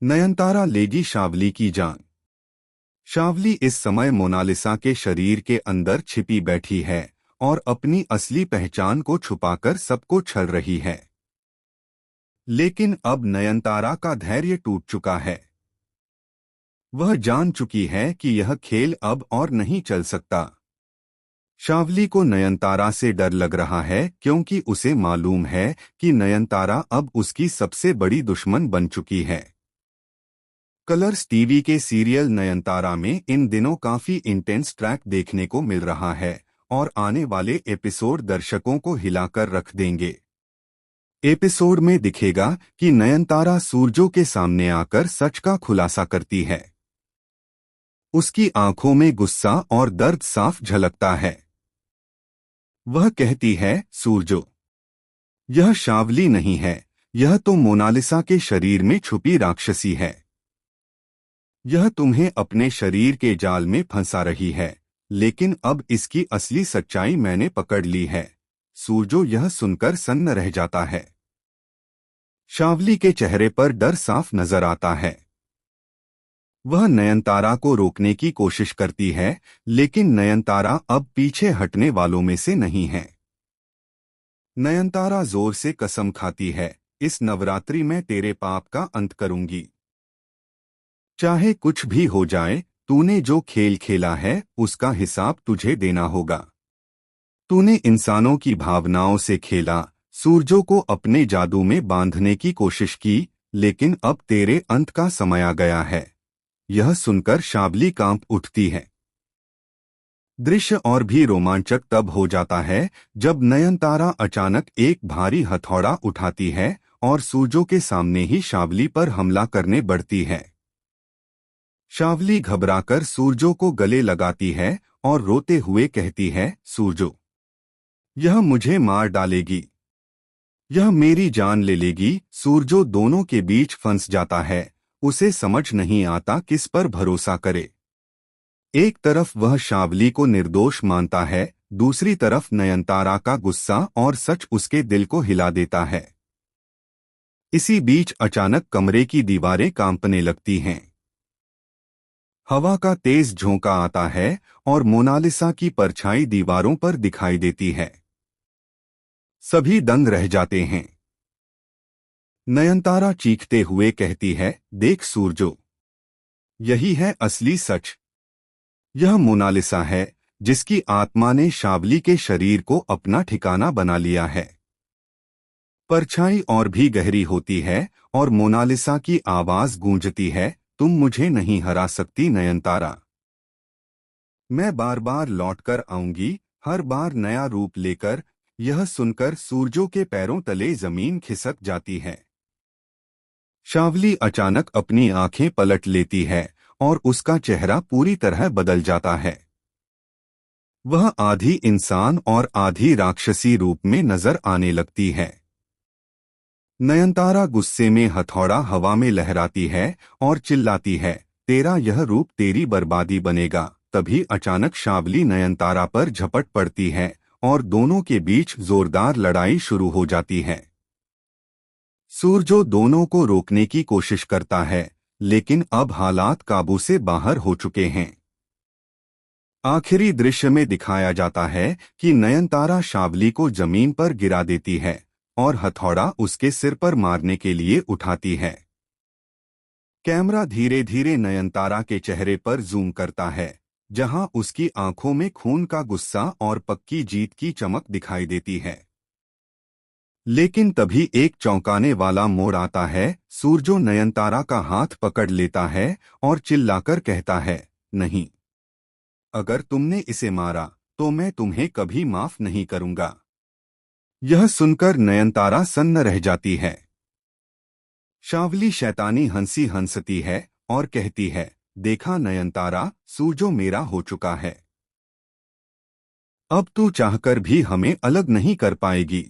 नयनतारा लेगी शावली की जान। शावली इस समय मोनालिसा के शरीर के अंदर छिपी बैठी है और अपनी असली पहचान को छुपाकर सबको छल रही है। लेकिन अब नयनतारा का धैर्य टूट चुका है। वह जान चुकी है कि यह खेल अब और नहीं चल सकता। शावली को नयनतारा से डर लग रहा है क्योंकि उसे मालूम है कि नयनतारा अब उसकी सबसे बड़ी दुश्मन बन चुकी है। कलर्स टीवी के सीरियल नयनतारा में इन दिनों काफी इंटेंस ट्रैक देखने को मिल रहा है और आने वाले एपिसोड दर्शकों को हिलाकर रख देंगे। एपिसोड में दिखेगा कि नयनतारा सूरजो के सामने आकर सच का खुलासा करती है। उसकी आंखों में गुस्सा और दर्द साफ झलकता है। वह कहती है, सूरजो, यह शावली नहीं है, यह तो मोनालिसा के शरीर में छुपी राक्षसी है। यह तुम्हें अपने शरीर के जाल में फंसा रही है, लेकिन अब इसकी असली सच्चाई मैंने पकड़ ली है। सूरजो यह सुनकर सन्न रह जाता है। शावली के चेहरे पर डर साफ नजर आता है। वह नयनतारा को रोकने की कोशिश करती है, लेकिन नयनतारा अब पीछे हटने वालों में से नहीं है। नयनतारा जोर से कसम खाती है, इस नवरात्रि में तेरे पाप का अंत करूंगी। चाहे कुछ भी हो जाए, तूने जो खेल खेला है उसका हिसाब तुझे देना होगा। तूने इंसानों की भावनाओं से खेला, सूरजों को अपने जादू में बांधने की कोशिश की, लेकिन अब तेरे अंत का समय आ गया है। यह सुनकर शावली कांप उठती है। दृश्य और भी रोमांचक तब हो जाता है जब नयनतारा अचानक एक भारी हथौड़ा उठाती है और सूरजों के सामने ही शावली पर हमला करने बढ़ती है। शावली घबराकर सूरजो को गले लगाती है और रोते हुए कहती है, सूरजो, यह मुझे मार डालेगी, यह मेरी जान ले लेगी। सूरजो दोनों के बीच फंस जाता है। उसे समझ नहीं आता किस पर भरोसा करे। एक तरफ वह शावली को निर्दोष मानता है, दूसरी तरफ नयनतारा का गुस्सा और सच उसके दिल को हिला देता है। इसी बीच अचानक कमरे की दीवारें कांपने लगती हैं। हवा का तेज झोंका आता है और मोनालिसा की परछाई दीवारों पर दिखाई देती है। सभी दंग रह जाते हैं। नयनतारा चीखते हुए कहती है, देख सूरजो, यही है असली सच। यह मोनालिसा है जिसकी आत्मा ने शावली के शरीर को अपना ठिकाना बना लिया है। परछाई और भी गहरी होती है और मोनालिसा की आवाज गूंजती है, तुम मुझे नहीं हरा सकती नयनतारा। मैं बार बार लौटकर आऊंगी, हर बार नया रूप लेकर। यह सुनकर सूरजों के पैरों तले जमीन खिसक जाती है। शावली अचानक अपनी आंखें पलट लेती है और उसका चेहरा पूरी तरह बदल जाता है। वह आधी इंसान और आधी राक्षसी रूप में नजर आने लगती है। नयनतारा गुस्से में हथौड़ा हवा में लहराती है और चिल्लाती है, तेरा यह रूप तेरी बर्बादी बनेगा। तभी अचानक शावली नयनतारा पर झपट पड़ती है और दोनों के बीच जोरदार लड़ाई शुरू हो जाती है। सूरजो दोनों को रोकने की कोशिश करता है, लेकिन अब हालात काबू से बाहर हो चुके हैं। आखिरी दृश्य में दिखाया जाता है कि नयनतारा शावली को जमीन पर गिरा देती है और हथौड़ा उसके सिर पर मारने के लिए उठाती है। कैमरा धीरे धीरे नयनतारा के चेहरे पर जूम करता है, जहां उसकी आंखों में खून का गुस्सा और पक्की जीत की चमक दिखाई देती है। लेकिन तभी एक चौंकाने वाला मोड़ आता है। सूरजो नयनतारा का हाथ पकड़ लेता है और चिल्लाकर कहता है, नहीं, अगर तुमने इसे मारा तो मैं तुम्हें कभी माफ नहीं करूंगा। यह सुनकर नयनतारा सन्न रह जाती है। शावली शैतानी हंसी हंसती है और कहती है, देखा नयनतारा, सूरजो मेरा हो चुका है। अब तू चाहकर भी हमें अलग नहीं कर पाएगी।